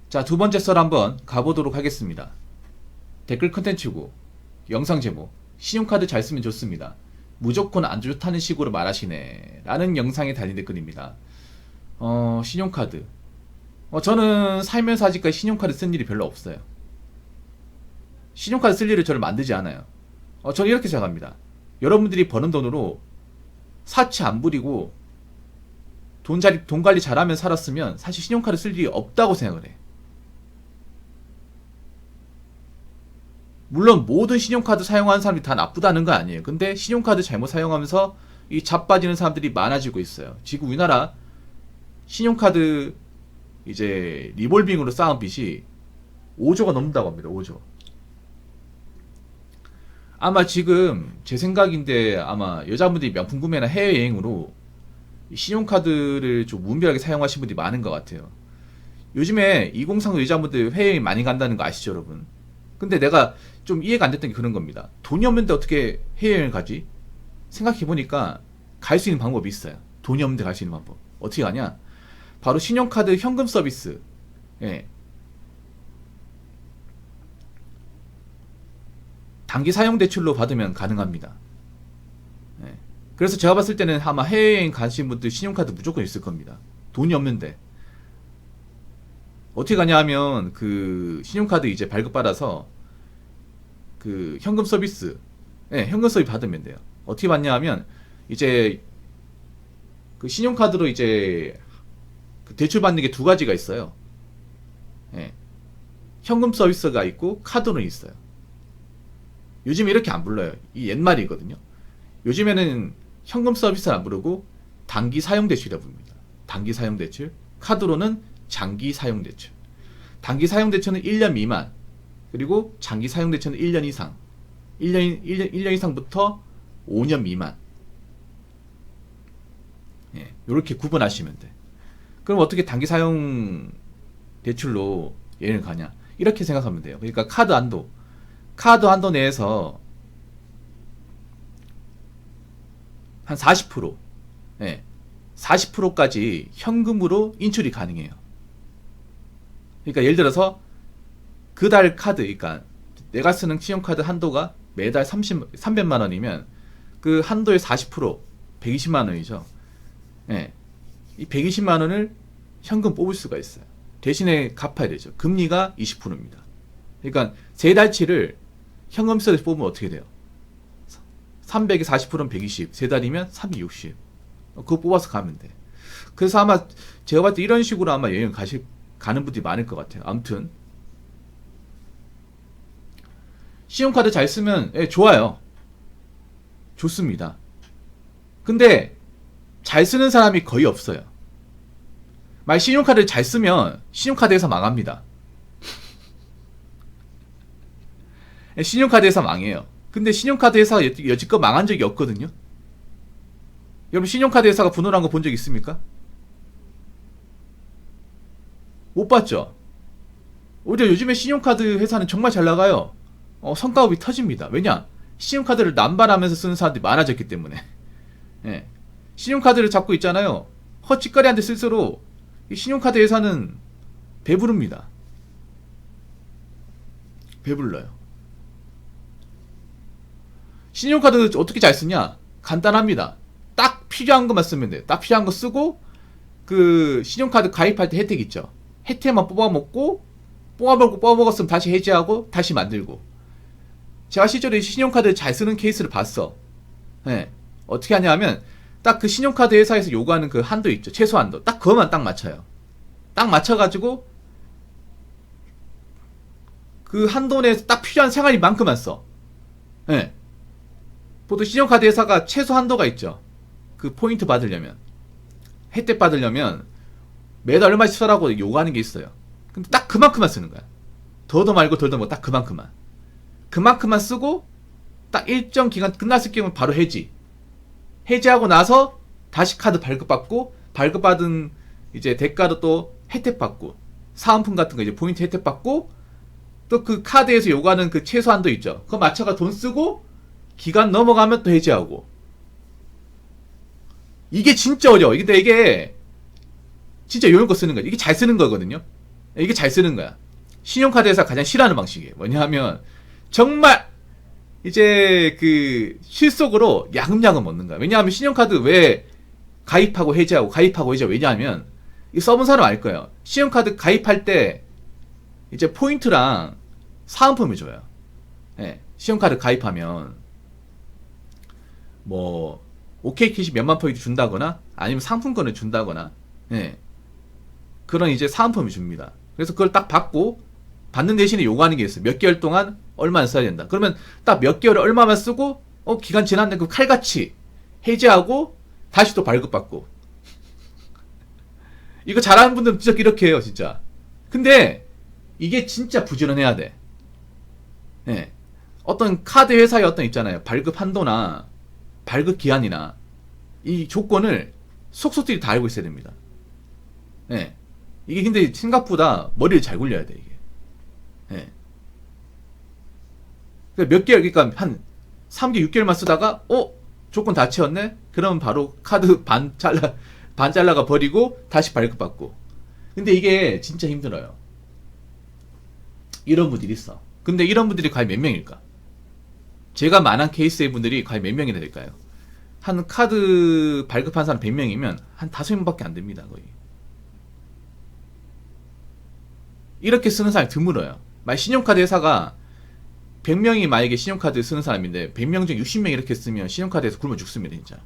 자, 두 번째 썰 한번 가보도록 하겠습니다. 댓글 컨텐츠고 영상 제목 신용카드 잘 쓰면 좋습니다. 무조건 안 좋다는 식으로 말하시네 라는 영상에 달린 댓글입니다. 신용카드 저는 살면서 아직까지 신용카드 쓴 일이 별로 없어요. 신용카드 쓸 일을 저를 만들지 않아요. 저는 이렇게 생각합니다. 여러분들이 버는 돈으로 사치 안 부리고 돈 관리 잘하면 살았으면 사실 신용카드 쓸 일이 없다고 생각을 해. 물론 모든 신용카드 사용하는 사람이 다 나쁘다는 거 아니에요. 근데 신용카드 잘못 사용하면서 이 자빠지는 사람들이 많아지고 있어요. 지금 우리나라 신용카드 이제 리볼빙으로 쌓은 빚이 5조가 넘는다고 합니다. 5조. 아마 지금 제 생각인데 아마 여자분들이 명품 구매나 해외여행으로 신용카드를 좀 무분별하게 사용하시는 분들이 많은 것 같아요. 요즘에 2030 여자분들 해외여행 많이 간다는 거 아시죠, 여러분? 근데 내가 좀 이해가 안 됐던 게 그런 겁니다. 돈이 없는데 어떻게 해외여행을 가지? 생각해보니까 갈 수 있는 방법이 있어요. 돈이 없는데 갈 수 있는 방법. 어떻게 가냐? 바로 신용카드 현금 서비스. 예. 단기 사용 대출로 받으면 가능합니다. 예. 그래서 제가 봤을 때는 아마 해외여행 가신 분들 신용카드 무조건 있을 겁니다. 돈이 없는데. 어떻게 가냐 하면 그 신용카드 이제 발급받아서 그 현금 서비스, 예, 현금 서비스 받으면 돼요. 어떻게 받냐 하면 이제 그 신용카드로 이제 그 대출 받는 게 두 가지가 있어요. 예. 현금 서비스가 있고 카드는 있어요. 요즘에 이렇게 안 불러요. 이 옛말이거든요. 요즘에는 현금 서비스를 안 부르고 단기 사용 대출이라고 부릅니다. 단기 사용 대출. 카드로는 장기 사용 대출. 단기 사용 대출은 1년 미만. 그리고 장기 사용 대출은 1년 이상. 1년 이상부터 5년 미만. 예, 요렇게 구분하시면 돼. 그럼 어떻게 단기 사용 대출로 여행을 가냐? 이렇게 생각하면 돼요. 그러니까 카드 한도 내에서 한 40%, 예, 40%까지 현금으로 인출이 가능해요. 그러니까 예를 들어서 그 달 카드, 그러니까 내가 쓰는 신용카드 한도가 매달 300만 원이면 그 한도의 40%, 120만 원이죠. 예, 이 120만 원을 현금 뽑을 수가 있어요. 대신에 갚아야 되죠. 금리가 20%입니다. 그러니까 세 달치를 현금 서비스 뽑으면 어떻게 돼요? 300에 40%는 120, 세 달이면 360. 그거 뽑아서 가면 돼. 그래서 아마 제가 봤을 때 이런 식으로 아마 여행 가는 분들이 많을 것 같아요. 아무튼 신용카드 잘 쓰면 좋아요. 좋습니다. 근데 잘 쓰는 사람이 거의 없어요. 만약 신용카드를 잘 쓰면 신용카드 회사 망합니다. 신용카드 회사 망해요. 근데 신용카드 회사가 여지껏 망한 적이 없거든요. 여러분 신용카드 회사가 분할한 거 본 적 있습니까? 못 봤죠? 오히려 요즘에 신용카드 회사는 정말 잘 나가요. 성과급이 터집니다. 왜냐? 신용카드를 남발하면서 쓰는 사람들이 많아졌기 때문에. 예. 신용카드를 잡고 있잖아요. 헛짓거리한테 쓸수록 이 신용카드 회사는 배부릅니다. 배불러요. 신용카드 어떻게 잘 쓰냐? 간단합니다. 딱 필요한 것만 쓰면 돼요. 딱 필요한 거 쓰고 그 신용카드 가입할 때 혜택 있죠. 혜택만 뽑아먹었으면 다시 해지하고 다시 만들고. 제가 실제로 신용카드 잘 쓰는 케이스를 봤어. 네. 어떻게 하냐 하면 딱 그 신용카드 회사에서 요구하는 그 한도 있죠. 최소 한도. 딱 그것만 딱 맞춰요. 딱 맞춰가지고 그 한도 내에서 딱 필요한 생활비만큼만 써. 네. 보통 신용카드 회사가 최소 한도가 있죠. 그 포인트 받으려면, 혜택 받으려면 매달 얼마씩 써라고 요구하는 게 있어요. 근데 딱 그만큼만 쓰는 거야. 더도 말고 덜도 말고 딱 그만큼만. 그만큼만 쓰고 딱 일정 기간 끝났을 경우 바로 해지. 해지하고 나서 다시 카드 발급받고 발급받은 이제 대가로 또 혜택 받고 사은품 같은 거 이제 포인트 혜택 받고 또 그 카드에서 요구하는 그 최소 한도 있죠. 그거 맞춰가 돈 쓰고 기간 넘어가면 또 해지하고. 이게 진짜 어려워. 근데 이게 진짜 요런 거 쓰는 거지. 이게 잘 쓰는 거거든요. 이게 잘 쓰는 거야. 신용카드에서 가장 싫어하는 방식이에요. 뭐냐면 정말 이제 그 실속으로 야금야금 얻는 거야. 왜냐하면 신용카드 왜 가입하고 해지하고 가입하고 해지하고, 왜냐하면 이 써본 사람 알 거예요. 신용카드 가입할 때 이제 포인트랑 사은품을 줘요. 예, 신용카드 가입하면 뭐 OK캐시 몇만 포인트 준다거나 아니면 상품권을 준다거나, 예, 그런 이제 사은품을 줍니다. 그래서 그걸 딱 받고, 받는 대신에 요구하는 게 있어요. 몇 개월 동안 얼마나 써야 된다. 그러면 딱 몇 개월 얼마만 쓰고 기간 지났는데 그 칼같이 해지하고 다시 또 발급받고. 이거 잘하는 분들은 진짜 이렇게 해요, 진짜. 근데 이게 진짜 부지런해야 돼. 예. 어떤 카드 회사의 어떤 있잖아요, 발급 한도나 발급 기한이나 이 조건을 속속들이 다 알고 있어야 됩니다. 예. 이게 근데 생각보다 머리를 잘 굴려야 돼, 이게. 예. 그러니까 몇 개월, 그러니까 한 3개월, 6개월만 쓰다가 조건 다 채웠네? 그러면 바로 카드 반 잘라가 버리고 다시 발급받고. 근데 이게 진짜 힘들어요. 이런 분들이 있어. 근데 이런 분들이 과연 몇 명일까? 제가 만난 케이스의 분들이 과연 몇 명이나 될까요? 한 카드 발급한 사람 100명이면 한 5명밖에 안 됩니다, 거의. 이렇게 쓰는 사람이 드물어요. 만약 신용카드 회사가 100명이 만약에 신용카드 쓰는 사람인데 100명 중 60명 이렇게 쓰면 신용카드에서 굶어 죽습니다, 진짜.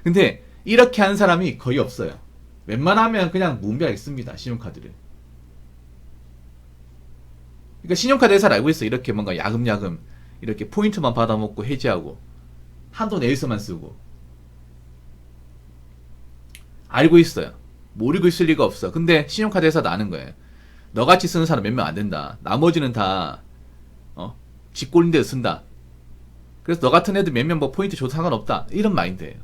근데 이렇게 하는 사람이 거의 없어요. 웬만하면 그냥 무분별하게 씁니다, 신용카드를. 그러니까 신용카드 회사를 알고 있어. 이렇게 뭔가 야금야금 이렇게 포인트만 받아먹고 해지하고 한도 내에서만 쓰고. 알고 있어요. 모르고 있을 리가 없어. 근데 신용카드 회사도 아는 거예요. 너같이 쓰는 사람 몇 명 안 된다. 나머지는 다 집 꼴린 데서 쓴다. 그래서 너 같은 애들 몇 명 뭐 포인트 줘도 상관없다. 이런 마인드예요.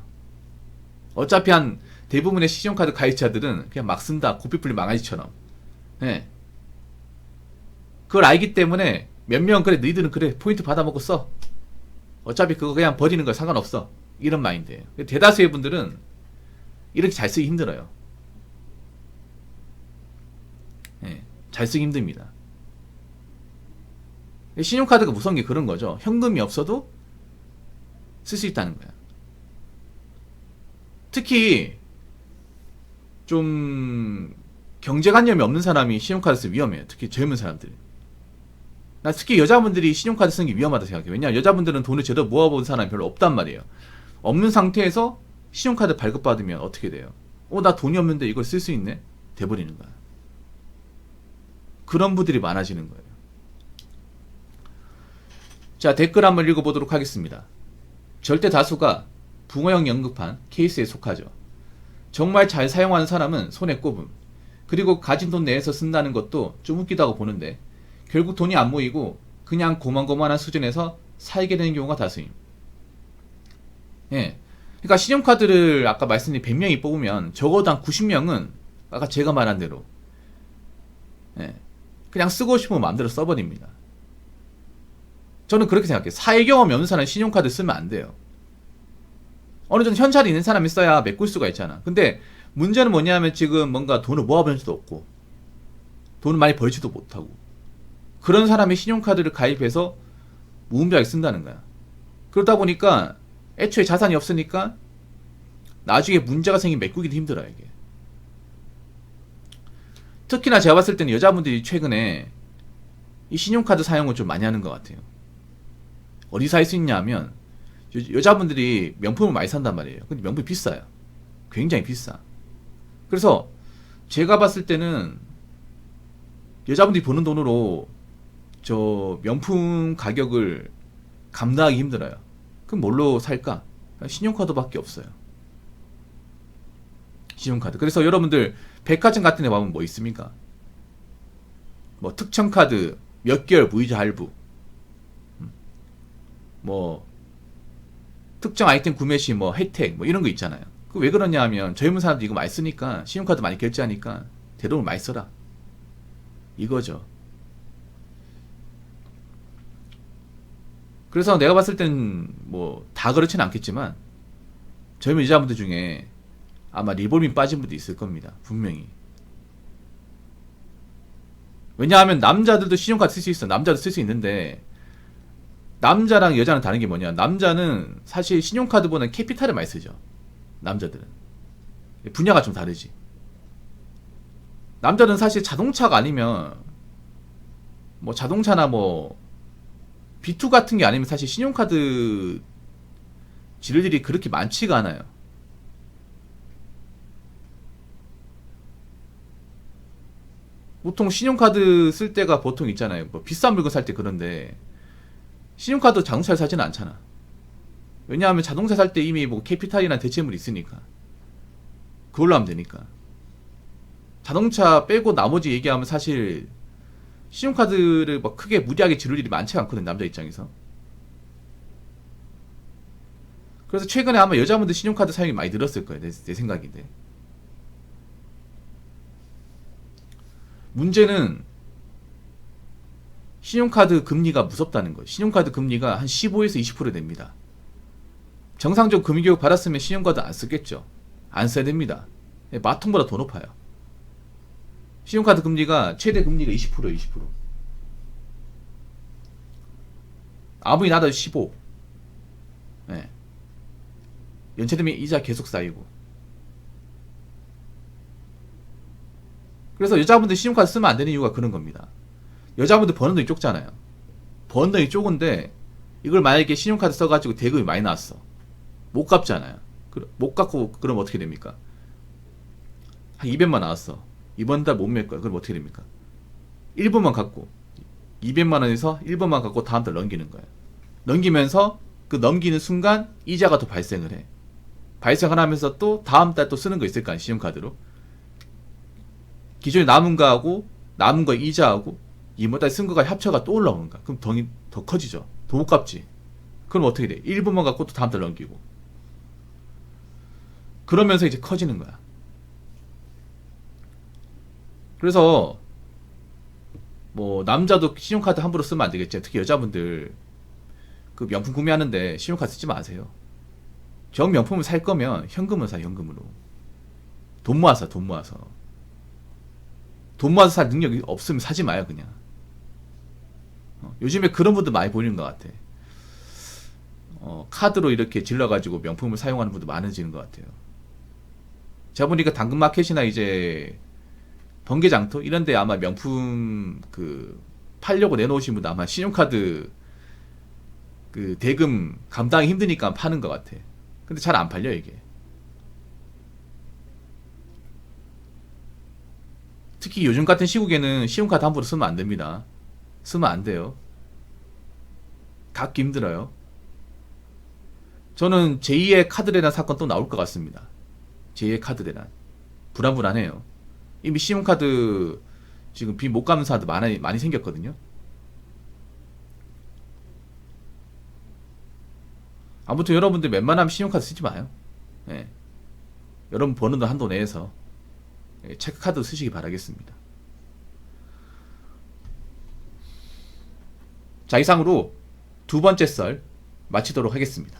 어차피 한 대부분의 신용카드 가입자들은 그냥 막 쓴다. 고삐풀린 망아지처럼. 예. 그걸 알기 때문에 몇 명, 그래 너희들은 그래 포인트 받아먹고 써. 어차피 그거 그냥 버리는 거 상관없어. 이런 마인드예요. 대다수의 분들은 이렇게 잘 쓰기 힘들어요. 예, 잘 쓰기 힘듭니다. 신용카드가 무서운 게 그런 거죠. 현금이 없어도 쓸 수 있다는 거야. 특히 좀 경제관념이 없는 사람이 신용카드 쓰면 위험해요. 특히 젊은 사람들. 나 특히 여자분들이 신용카드 쓰는 게 위험하다 생각해요. 왜냐하면 여자분들은 돈을 제대로 모아본 사람이 별로 없단 말이에요. 없는 상태에서 신용카드 발급받으면 어떻게 돼요? 나 돈이 없는데 이걸 쓸 수 있네? 돼버리는 거야. 그런 분들이 많아지는 거예요. 자, 댓글 한번 읽어보도록 하겠습니다. 절대 다수가 붕어형 연극판 케이스에 속하죠. 정말 잘 사용하는 사람은 손에 꼽음. 그리고 가진 돈 내에서 쓴다는 것도 좀 웃기다고 보는데 결국 돈이 안 모이고 그냥 고만고만한 수준에서 살게 되는 경우가 다수임. 예. 그러니까 신용카드를 아까 말씀드린 100명이 뽑으면 적어도 한 90명은 아까 제가 말한 대로, 예, 그냥 쓰고 싶으면 마음대로 써버립니다. 저는 그렇게 생각해요. 사회 경험이 없는 사람은 신용카드 쓰면 안 돼요. 어느 정도 현찰이 있는 사람이 써야 메꿀 수가 있잖아. 근데 문제는 뭐냐면 지금 뭔가 돈을 모아볼 수도 없고 돈을 많이 벌지도 못하고 그런 사람이 신용카드를 가입해서 무분별하게 쓴다는 거야. 그러다 보니까 애초에 자산이 없으니까 나중에 문제가 생기면 메꾸기도 힘들어요, 이게. 특히나 제가 봤을 때는 여자분들이 최근에 이 신용카드 사용을 좀 많이 하는 것 같아요. 어디서 할 수 있냐 하면 여자분들이 명품을 많이 산단 말이에요. 근데 명품이 비싸요. 굉장히 비싸. 그래서 제가 봤을 때는 여자분들이 버는 돈으로 저 명품 가격을 감당하기 힘들어요. 그럼 뭘로 살까? 신용카드밖에 없어요. 신용카드. 그래서 여러분들 백화점 같은 데 가면 뭐 있습니까? 뭐 특천카드 몇 개월 무이자 할부, 뭐 특정 아이템 구매 시 뭐 혜택 뭐 이런 거 있잖아요. 그 왜 그러냐 하면 젊은 사람들이 이거 많이 쓰니까 신용카드 많이 결제하니까 대돈을 많이 써라 이거죠. 그래서 내가 봤을 땐 뭐 다 그렇진 않겠지만 젊은 여자분들 중에 아마 리볼빙 빠진 분도 있을 겁니다. 분명히. 왜냐하면 남자들도 신용카드 쓸 수 있어. 남자도 쓸 수 있는데 남자랑 여자는 다른 게 뭐냐? 남자는 사실 신용카드보다는 캐피탈을 많이 쓰죠. 남자들은 분야가 좀 다르지. 남자는 사실 자동차가 아니면 뭐 자동차나 뭐 B2 같은 게 아니면 사실 신용카드 지를 일이 그렇게 많지가 않아요. 보통 신용카드 쓸 때가 보통 있잖아요. 뭐 비싼 물건 살 때 그런데 신용카드 자동차를 사지는 않잖아. 왜냐하면 자동차 살 때 이미 뭐 캐피탈이나 대체물이 있으니까 그걸로 하면 되니까. 자동차 빼고 나머지 얘기하면 사실 신용카드를 막 크게 무리하게 지를 일이 많지 않거든, 남자 입장에서. 그래서 최근에 아마 여자분들 신용카드 사용이 많이 늘었을 거예요, 내 생각인데. 문제는 신용카드 금리가 무섭다는 거예요. 신용카드 금리가 한 15에서 20% 됩니다. 정상적으로 금융교육 받았으면 신용카드 안 쓰겠죠. 안 써야 됩니다. 마통보다 더 높아요. 신용카드 금리가 최대 금리가 20%예요. 20%. 아무리 낮아도 15. 네. 연체되면 이자 계속 쌓이고. 그래서 여자분들 신용카드 쓰면 안 되는 이유가 그런 겁니다. 여자분들 버는 돈이 적잖아요. 버는 돈이 적은데 이걸 만약에 신용카드 써가지고 대금이 많이 나왔어. 못 갚잖아요. 못 갚고 그러면 어떻게 됩니까? 한 200만 나왔어. 이번 달 못 낼 거야. 그럼 어떻게 됩니까? 1번만 갖고 200만 원에서 1번만 갖고 다음 달 넘기는 거야. 넘기면서 그 넘기는 순간 이자가 또 발생을 해. 발생을 하면서 또 다음 달 또 쓰는 거 있을 거 아니야, 신용카드로. 기존에 남은 거하고 남은 거 이자하고 이번 달 쓴 거가 합쳐가 또 올라오는 거야. 그럼 돈이 더 커지죠. 더 못 갚지. 그럼 어떻게 돼? 1번만 갖고 또 다음 달 넘기고. 그러면서 이제 커지는 거야. 그래서 뭐 남자도 신용카드 함부로 쓰면 안 되겠죠. 특히 여자분들 그 명품 구매하는데 신용카드 쓰지 마세요. 정 명품을 살 거면 현금으로 사. 현금으로. 돈 모아서 돈 모아서. 돈 모아서 살 능력이 없으면 사지 마요, 그냥. 요즘에 그런 분들 많이 보이는 것 같아. 카드로 이렇게 질러가지고 명품을 사용하는 분도 많아지는 것 같아요. 제가 보니까 당근마켓이나 이제 번개장터 이런데 아마 명품 그 팔려고 내놓으신 분도 아마 신용카드 그 대금 감당이 힘드니까 파는 것 같아. 근데 잘 안 팔려 이게. 특히 요즘 같은 시국에는 신용카드 함부로 쓰면 안 됩니다. 쓰면 안 돼요. 갚기 힘들어요. 저는 제2의 카드대란 사건 또 나올 것 같습니다. 제2의 카드대란. 불안불안해요. 이미 신용카드 지금 빚 못 갚는 사람들 많이 생겼거든요. 아무튼 여러분들 웬만하면 신용카드 쓰지 마요. 예. 여러분 버는 돈 한도 내에서 체크카드 쓰시기 바라겠습니다. 자, 이상으로 두 번째 썰 마치도록 하겠습니다.